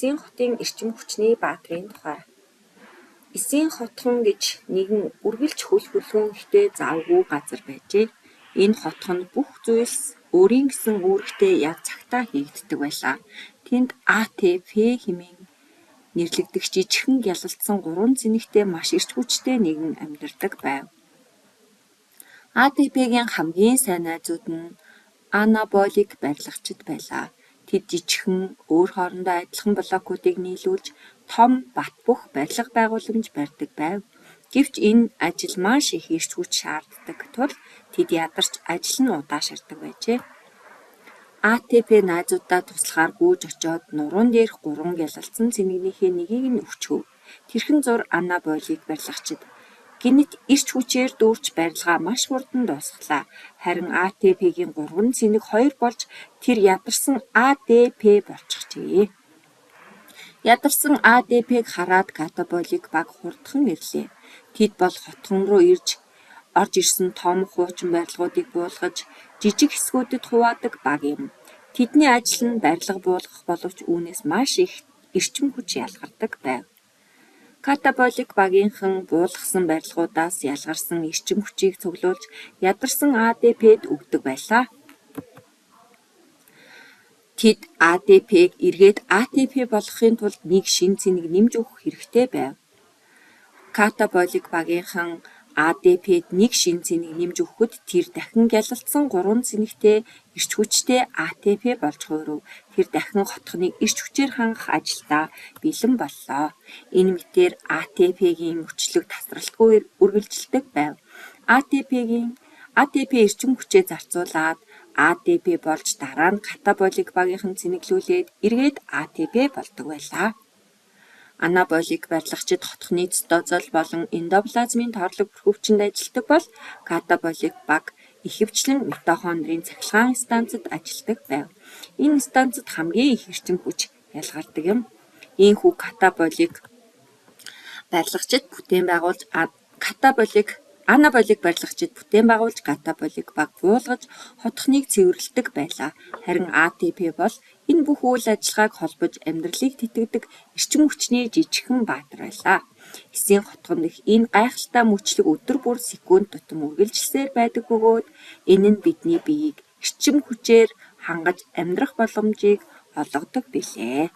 Эсийн хотын эрчим хүчний баатрын тухай. Эсийн хотхон гэж нэгэн үргэлж хөл хөлгөөнтэй завгүй газар байжээ. Энэ хотхонд бүх зүйлс өөрийн гэсэн үүрэгтэй яг цагтаа хийгддэг байлаа. Тэнд АТП хэмээн нэрлэгдэх жижигхэн гялалзсан 3 цэнэгтэй маш эрч хүчтэй нэгэн амьдардаг байв. АТП-гийн хамгийн сайн найзууд нь анаболик барилгачид байлаа. Тэд жижигхэн өөр хоорондоо адилхан блокуудыг нийлүүлж том бат бөх барилга байгууламж барьдаг байв. Гэвч энэ ажил маш их эрч хүч шаарддаг тул тэд ядарч ажил нь удаашардаг байжээ. АТП найзуудаа туслахаар гүйж очоод нуруунд дээрх 3 гялалзсан цэнэгнийхээ нэгийг нь өвчхөв. Тэрхэн зур анаболик барилгачид гинэт эрч хүчээр дүүрч барилгаа маш хурдан дуусгалаа. Харин АТП-гийн 3 цэнэг 2 болж тэр ядарсан АДП болчихжээ. Ядарсан АДП-г хараад катаболик баг хурдхан ирлээ. Тэд бол хотхон руу орж ирсэн том хуучин барилгуудыг буулгаж жижиг хэсгүүдэд хуваадаг баг юм. Тэдний ажил нь барилга буулгах боловч үүнээс маш их эрчим хүч ялгардаг байв. Катаболик багийнхан буулгасан барилгуудаас ялгарсан эрчим хүчийг цуглуулж ядарсан АДП-д өгдөг байлаа. Тэд АДП-г эргээд АТП болгохын тулд нэг шинэ цэнийг нэмж өгөх хэрэгтэй байв. Катаболик багийнхан АДП-д нэг шинэ цэнийг нэмж өгөхөд тэр дахин гялалзсан 3 цэнэгтэй эрч хүчтэй АТП болж хуурав. Тэр дахин хотхоныг эрч хүчээр хангах ажилдаа бэлэн боллоо. Энэ мэтээр АТП-гийн мөчлөг тасралтгүй үргэлжилдэг байв. АТП эрчим хүчээ зарцуулаад АДП болж дараа нь катаболик багийнхан цэнэглүүлээд эргээд АТП болдог байлаа. Анаболик барилгачид хотхон цитозол болон эндоплазмын торлог бүрхөвчөнд ажилладаг бол катаболик баг ихэвчлэн митохондрийн цахилгаан станцад ажилладаг байв. Энэ станцад хамгийн их эрчим хүч ялгардаг юм. Ийхүү анаболик барилгачид бүтээн байгуулж катаболик баг буулгаж хотхоныг цэвэрлэдэг байлаа. Харин АТП бол энэ бүх үйл ажиллагааг холбож амьдралыг тэтгдэг эрчим хүчний жижигхэн баатар байлаа. Эсийн хотхонд их энэ гайхалтай мөчлөг өдөр бүр секунд тутам үргэлжилсээр байдаг бөгөөд энэ нь бидний биеийг эрчим хүчээр хангаж амьдрах боломжийг олгодог билээ.